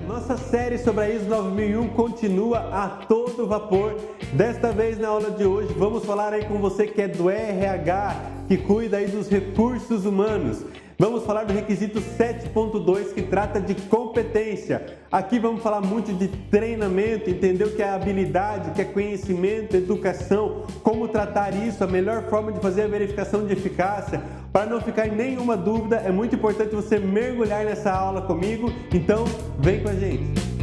Nossa série sobre a ISO 9001 continua a todo vapor. Desta vez, na aula de hoje, vamos falar aí com você que é do RH, que cuida aí dos recursos humanos. Vamos falar do requisito 7.2, que trata de competência. Aqui vamos falar muito de treinamento, entender o que é habilidade, o que é conhecimento, educação, como tratar isso, a melhor forma de fazer a verificação de eficácia. Para não ficar em nenhuma dúvida, é muito importante você mergulhar nessa aula comigo, então vem com a gente.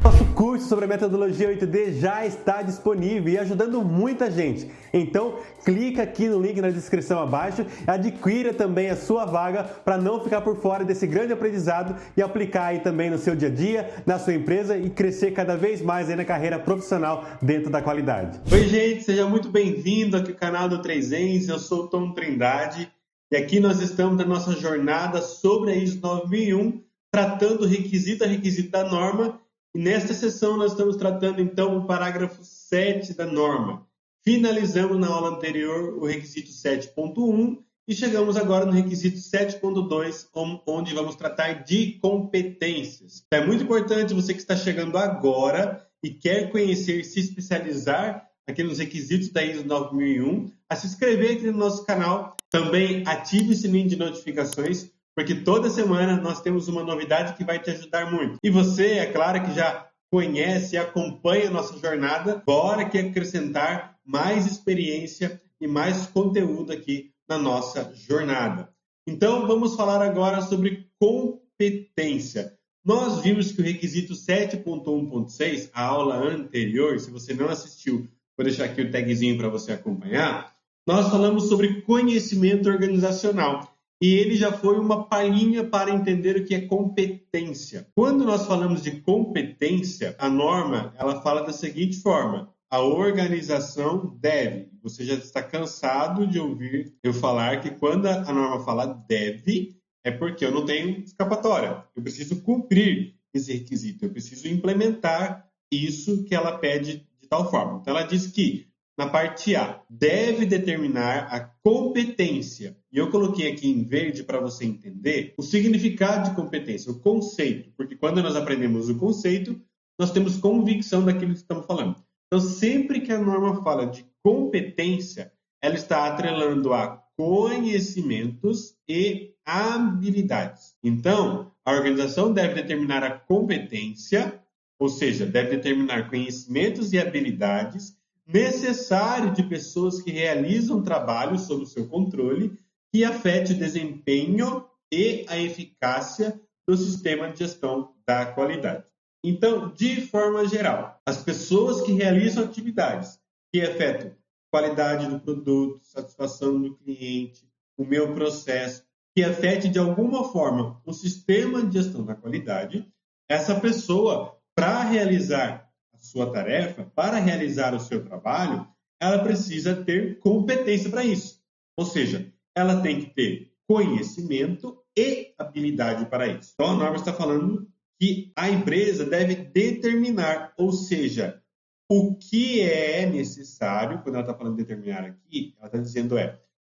Nosso curso sobre a metodologia 8D já está disponível e ajudando muita gente. Então, clica aqui no link na descrição abaixo e adquira também a sua vaga para não ficar por fora desse grande aprendizado e aplicar aí também no seu dia a dia, na sua empresa e crescer cada vez mais aí na carreira profissional dentro da qualidade. Oi, gente, seja muito bem-vindo aqui ao canal do 3Ens. Eu sou o Tom Trindade e aqui nós estamos na nossa jornada sobre a ISO 9001, tratando requisito a requisito da norma. E nesta sessão nós estamos tratando então o parágrafo 7 da norma. Finalizamos na aula anterior o requisito 7.1 e chegamos agora no requisito 7.2, onde vamos tratar de competências. É muito importante você que está chegando agora e quer conhecer e se especializar aqui nos requisitos da ISO 9001, a se inscrever aqui no nosso canal. Também ative o sininho de notificações, porque toda semana nós temos uma novidade que vai te ajudar muito. E você, é claro que já conhece e acompanha a nossa jornada, bora aqui acrescentar mais experiência e mais conteúdo aqui na nossa jornada. Então, vamos falar agora sobre competência. Nós vimos que o requisito 7.1.6, a aula anterior, se você não assistiu, vou deixar aqui o tagzinho para você acompanhar, nós falamos sobre conhecimento organizacional. E ele já foi uma palhinha para entender o que é competência. Quando nós falamos de competência, a norma ela fala da seguinte forma: a organização deve. Você já está cansado de ouvir eu falar que quando a norma fala deve, é porque eu não tenho escapatória. Eu preciso cumprir esse requisito, eu preciso implementar isso que ela pede de tal forma. Então ela diz que na parte A, deve determinar a competência. E eu coloquei aqui em verde para você entender o significado de competência, o conceito. Porque quando nós aprendemos o conceito, nós temos convicção daquilo que estamos falando. Então, sempre que a norma fala de competência, ela está atrelando a conhecimentos e habilidades. Então, a organização deve determinar a competência, ou seja, deve determinar conhecimentos e habilidades necessário de pessoas que realizam trabalho sob o seu controle que afete o desempenho e a eficácia do sistema de gestão da qualidade. Então, de forma geral, as pessoas que realizam atividades que afetam qualidade do produto, satisfação do cliente, o meu processo, que afete de alguma forma o sistema de gestão da qualidade, essa pessoa, para realizar sua tarefa, para realizar o seu trabalho, ela precisa ter competência para isso. Ou seja, ela tem que ter conhecimento e habilidade para isso. Então, a norma está falando que a empresa deve determinar, ou seja, o que é necessário, quando ela está falando de determinar aqui, ela está dizendo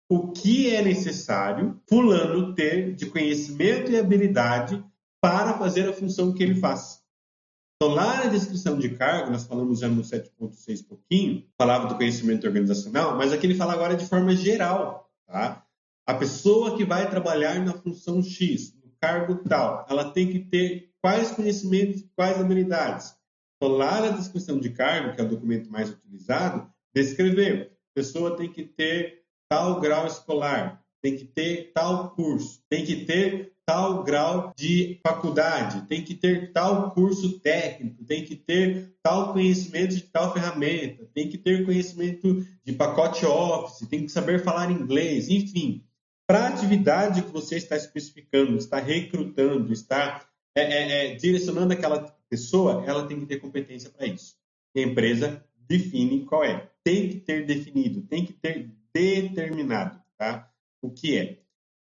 o que é necessário fulano ter de conhecimento e habilidade para fazer a função que ele faz. Então, lá na descrição de cargo, nós falamos já no 7.6 pouquinho, falava do conhecimento organizacional, mas aqui ele fala agora de forma geral. Tá? A pessoa que vai trabalhar na função X, no cargo tal, ela tem que ter quais conhecimentos e quais habilidades. Então, lá na descrição de cargo, que é o documento mais utilizado, descrever. A pessoa tem que ter tal grau escolar, tem que ter tal curso, tem que ter tal grau de faculdade, tem que ter tal curso técnico, tem que ter tal conhecimento de tal ferramenta, tem que ter conhecimento de pacote Office, tem que saber falar inglês, enfim. Para a atividade que você está especificando, está recrutando, está direcionando aquela pessoa, ela tem que ter competência para isso. E a empresa define qual é. Tem que ter definido, tem que ter determinado, tá? O que é.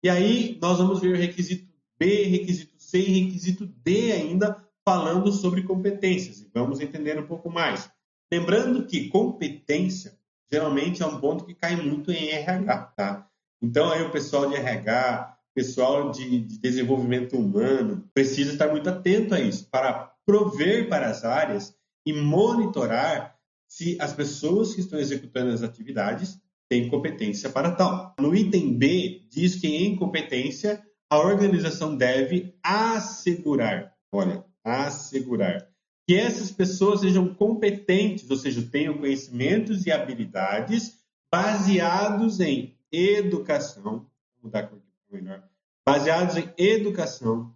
E aí, nós vamos ver o requisito B, requisito C e requisito D ainda, falando sobre competências. E vamos entender um pouco mais. Lembrando que competência geralmente é um ponto que cai muito em RH, tá? Então, aí o pessoal de RH, pessoal de desenvolvimento humano, precisa estar muito atento a isso, para prover para as áreas e monitorar se as pessoas que estão executando as atividades têm competência para tal. No item B, diz que em competência, a organização deve assegurar, olha, assegurar, que essas pessoas sejam competentes, ou seja, tenham conhecimentos e habilidades baseados em educação, vou mudar aqui para melhor, baseados em educação,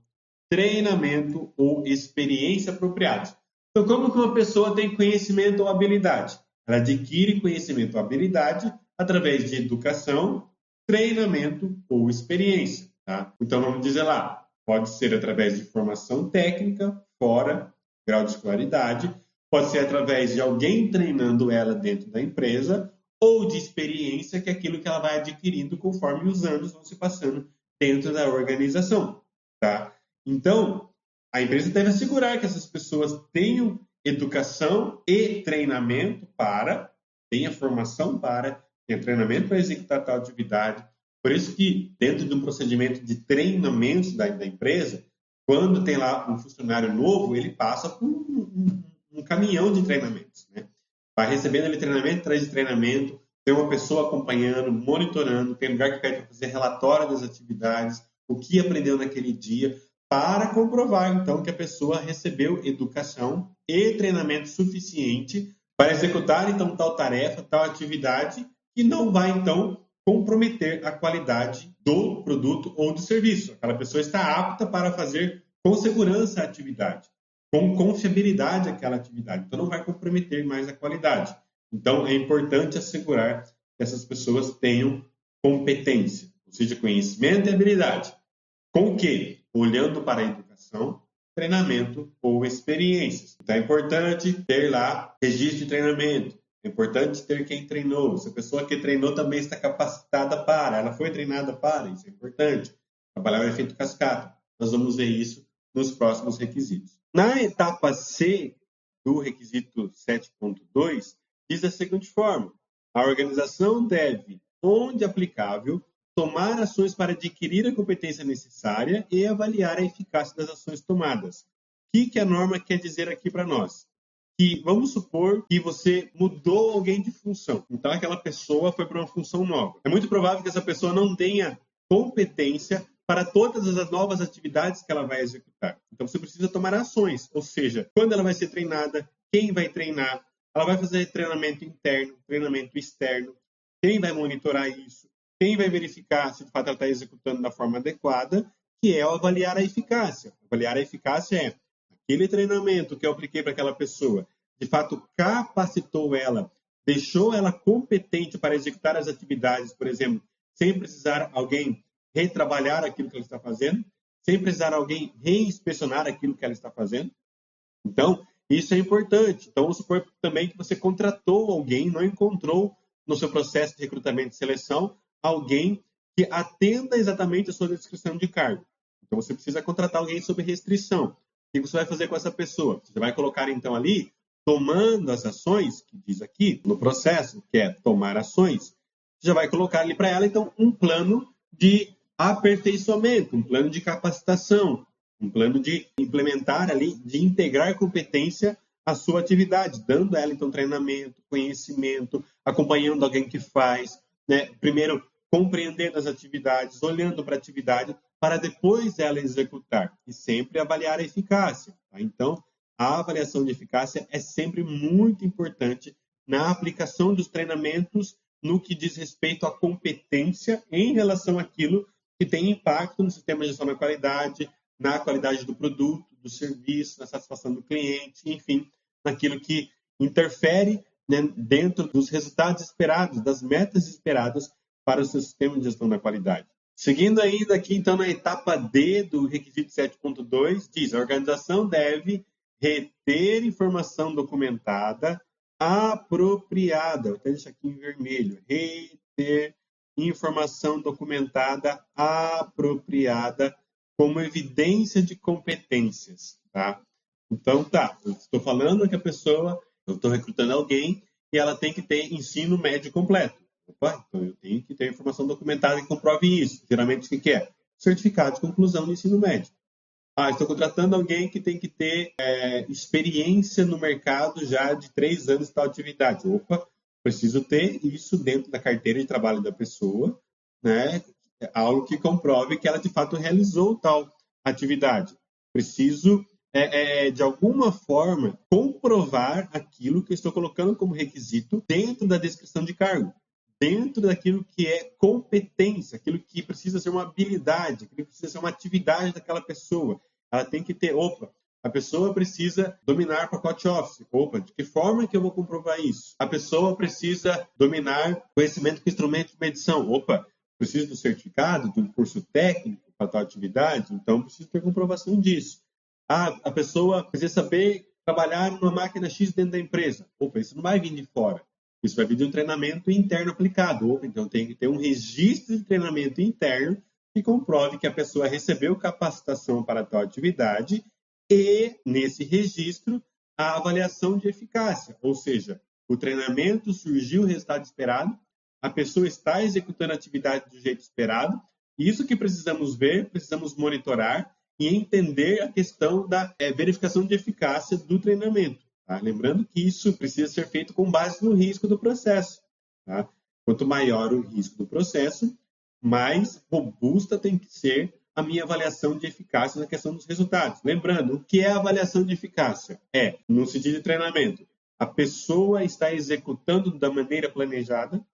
treinamento ou experiência apropriados. Então, como que uma pessoa tem conhecimento ou habilidade? Ela adquire conhecimento ou habilidade através de educação, treinamento ou experiência. Tá? Então, vamos dizer lá, pode ser através de formação técnica, fora grau de escolaridade, pode ser através de alguém treinando ela dentro da empresa, ou de experiência, que é aquilo que ela vai adquirindo conforme os anos vão se passando dentro da organização. Tá? Então, a empresa deve assegurar que essas pessoas tenham educação e treinamento para, tenha formação para, tenha treinamento para executar tal atividade. Por isso que, dentro de um procedimento de treinamento da empresa, quando tem lá um funcionário novo, ele passa por um caminhão de treinamentos. Né? Vai recebendo ele treinamento, traz treinamento, tem uma pessoa acompanhando, monitorando, tem lugar que pede para fazer relatório das atividades, o que aprendeu naquele dia, para comprovar, então, que a pessoa recebeu educação e treinamento suficiente para executar, então, tal tarefa, tal atividade, que não vai, então, comprometer a qualidade do produto ou do serviço. Aquela pessoa está apta para fazer com segurança a atividade, com confiabilidade aquela atividade. Então, não vai comprometer mais a qualidade. Então, é importante assegurar que essas pessoas tenham competência, ou seja, conhecimento e habilidade. Com o quê? Olhando para a educação, treinamento ou experiências. Então, é importante ter lá registro de treinamento. É importante ter quem treinou. Se a pessoa que treinou também está capacitada para, ela foi treinada para, isso é importante. Trabalhar o efeito cascata. Nós vamos ver isso nos próximos requisitos. Na etapa C do requisito 7.2, diz da seguinte forma: a organização deve, onde aplicável, tomar ações para adquirir a competência necessária e avaliar a eficácia das ações tomadas. O que a norma quer dizer aqui para nós? Que vamos supor que você mudou alguém de função. Então, aquela pessoa foi para uma função nova. É muito provável que essa pessoa não tenha competência para todas as novas atividades que ela vai executar. Então, você precisa tomar ações, ou seja, quando ela vai ser treinada, quem vai treinar, ela vai fazer treinamento interno, treinamento externo, quem vai monitorar isso, quem vai verificar se de fato ela está executando da forma adequada, que é avaliar a eficácia. Avaliar a eficácia é aquele treinamento que eu apliquei para aquela pessoa, de fato capacitou ela, deixou ela competente para executar as atividades, por exemplo, sem precisar alguém retrabalhar aquilo que ela está fazendo, sem precisar alguém reinspecionar aquilo que ela está fazendo. Então, isso é importante. Então, vamos supor também que você contratou alguém, não encontrou no seu processo de recrutamento e seleção alguém que atenda exatamente a sua descrição de cargo. Então, você precisa contratar alguém sob restrição. O que você vai fazer com essa pessoa? Você vai colocar, então, ali, tomando as ações, que diz aqui no processo, que é tomar ações, você já vai colocar ali para ela, então, um plano de aperfeiçoamento, um plano de capacitação, um plano de implementar ali, de integrar competência à sua atividade, dando a ela, então, treinamento, conhecimento, acompanhando alguém que faz, né? Primeiro, compreendendo as atividades, olhando para a atividade, para depois ela executar, e sempre avaliar a eficácia. Tá? Então, a avaliação de eficácia é sempre muito importante na aplicação dos treinamentos no que diz respeito à competência em relação àquilo que tem impacto no sistema de gestão da qualidade, na qualidade do produto, do serviço, na satisfação do cliente, enfim, naquilo que interfere, né, dentro dos resultados esperados, das metas esperadas para o seu sistema de gestão da qualidade. Seguindo ainda aqui, então, na etapa D do requisito 7.2, diz: a organização deve reter informação documentada apropriada. Vou até deixar aqui em vermelho. Reter informação documentada apropriada como evidência de competências, tá? Então, tá, eu estou falando que a pessoa, eu estou recrutando alguém e ela tem que ter ensino médio completo. Opa, então eu tenho que ter informação documentada que comprove isso. Geralmente, o que é? Certificado de conclusão do ensino médio. Estou contratando alguém que tem que ter experiência no mercado já de 3 anos de tal atividade. Opa, preciso ter isso dentro da carteira de trabalho da pessoa, né? Algo que comprove que ela de fato realizou tal atividade. Preciso, de alguma forma, comprovar aquilo que eu estou colocando como requisito dentro da descrição de cargo, dentro daquilo que é competência, aquilo que precisa ser uma habilidade, aquilo que precisa ser uma atividade daquela pessoa. Ela tem que ter, a pessoa precisa dominar pacote Office. De que forma que eu vou comprovar isso? A pessoa precisa dominar conhecimento com instrumento de medição. Preciso do certificado, de um curso técnico para tal atividade, então preciso ter comprovação disso. A pessoa precisa saber trabalhar numa máquina X dentro da empresa. Isso não vai vir de fora. Isso vai vir de um treinamento interno aplicado. Então, tem que ter um registro de treinamento interno que comprove que a pessoa recebeu capacitação para tal atividade e, nesse registro, a avaliação de eficácia. Ou seja, o treinamento surgiu o resultado esperado, a pessoa está executando a atividade do jeito esperado. Isso que precisamos ver, precisamos monitorar e entender a questão da verificação de eficácia do treinamento. Lembrando que isso precisa ser feito com base no risco do processo. Quanto maior o risco do processo, mais robusta tem que ser a minha avaliação de eficácia na questão dos resultados. Lembrando, o que é a avaliação de eficácia? No sentido de treinamento, a pessoa está executando da maneira planejada,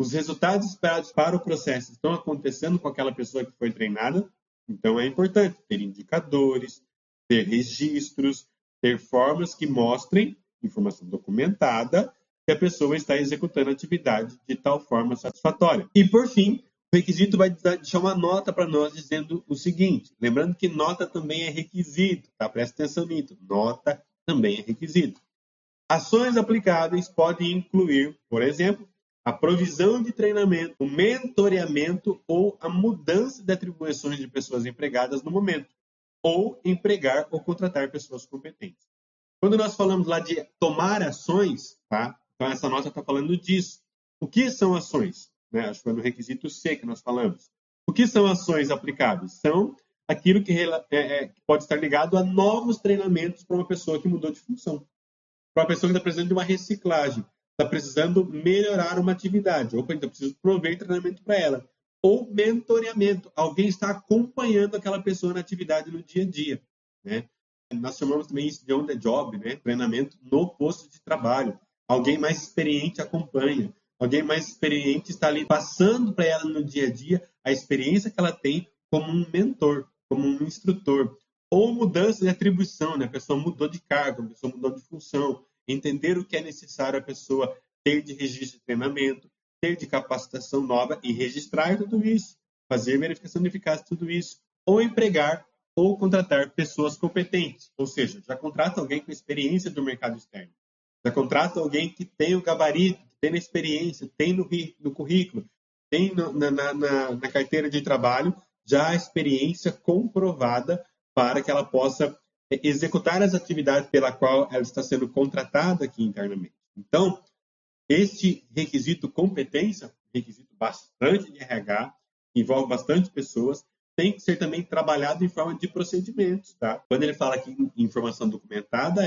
os resultados esperados para o processo estão acontecendo com aquela pessoa que foi treinada, então é importante ter indicadores, ter registros, ter formas que mostrem, informação documentada, que a pessoa está executando a atividade de tal forma satisfatória. E, por fim, o requisito vai deixar uma nota para nós dizendo o seguinte, lembrando que nota também é requisito, presta atenção nisso, nota também é requisito. Ações aplicáveis podem incluir, por exemplo, a provisão de treinamento, o mentoreamento ou a mudança de atribuições de pessoas empregadas no momento, ou empregar ou contratar pessoas competentes. Quando nós falamos lá de tomar ações, então essa nota está falando disso. O que são ações? Acho que foi no requisito C que nós falamos. O que são ações aplicáveis? São aquilo que pode estar ligado a novos treinamentos para uma pessoa que mudou de função. Para uma pessoa que está precisando de uma reciclagem, está precisando melhorar uma atividade. Então eu preciso prover treinamento para ela. Ou mentoreamento. Alguém está acompanhando aquela pessoa na atividade no dia a dia. Nós chamamos também isso de on the job, treinamento no posto de trabalho. Alguém mais experiente acompanha. Alguém mais experiente está ali passando para ela no dia a dia a experiência que ela tem como um mentor, como um instrutor. Ou mudança de atribuição, a pessoa mudou de cargo, a pessoa mudou de função. Entender o que é necessário a pessoa ter de registro de treinamento, ter de capacitação nova e registrar tudo isso, fazer verificação de eficácia de tudo isso, ou empregar ou contratar pessoas competentes, ou seja, já contrata alguém com experiência do mercado externo, já contrata alguém que tem o gabarito, que tem a experiência, tem no currículo, tem na carteira de trabalho já a experiência comprovada para que ela possa executar as atividades pela qual ela está sendo contratada aqui internamente. Então, este requisito competência, requisito bastante de RH, que envolve bastante pessoas, tem que ser também trabalhado em forma de procedimentos. Quando ele fala aqui em informação documentada,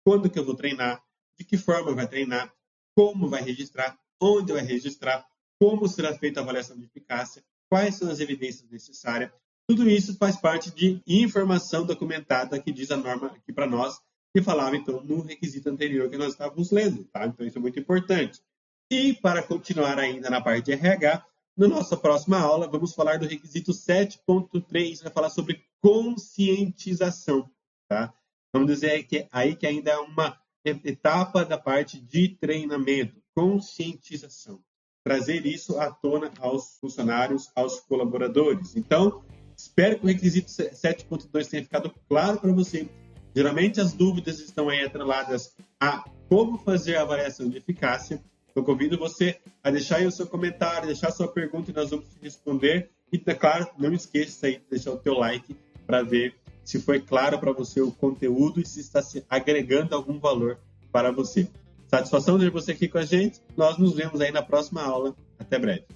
quando que eu vou treinar, de que forma vai treinar, como vai registrar, onde vai registrar, como será feita a avaliação de eficácia, quais são as evidências necessárias. Tudo isso faz parte de informação documentada que diz a norma aqui para nós, que falava, então, no requisito anterior que nós estávamos lendo. Então, isso é muito importante. E, para continuar ainda na parte de RH, na nossa próxima aula, vamos falar do requisito 7.3, vai falar sobre conscientização. Vamos dizer que aí que ainda é uma etapa da parte de treinamento, conscientização. Trazer isso à tona aos funcionários, aos colaboradores. Então, espero que o requisito 7.2 tenha ficado claro para você. Geralmente as dúvidas estão aí atreladas a como fazer a avaliação de eficácia. Eu convido você a deixar aí o seu comentário, deixar a sua pergunta e nós vamos te responder. E, claro, não esqueça aí de deixar o teu like para ver se foi claro para você o conteúdo e se está agregando algum valor para você. Satisfação de ter você aqui com a gente. Nós nos vemos aí na próxima aula. Até breve.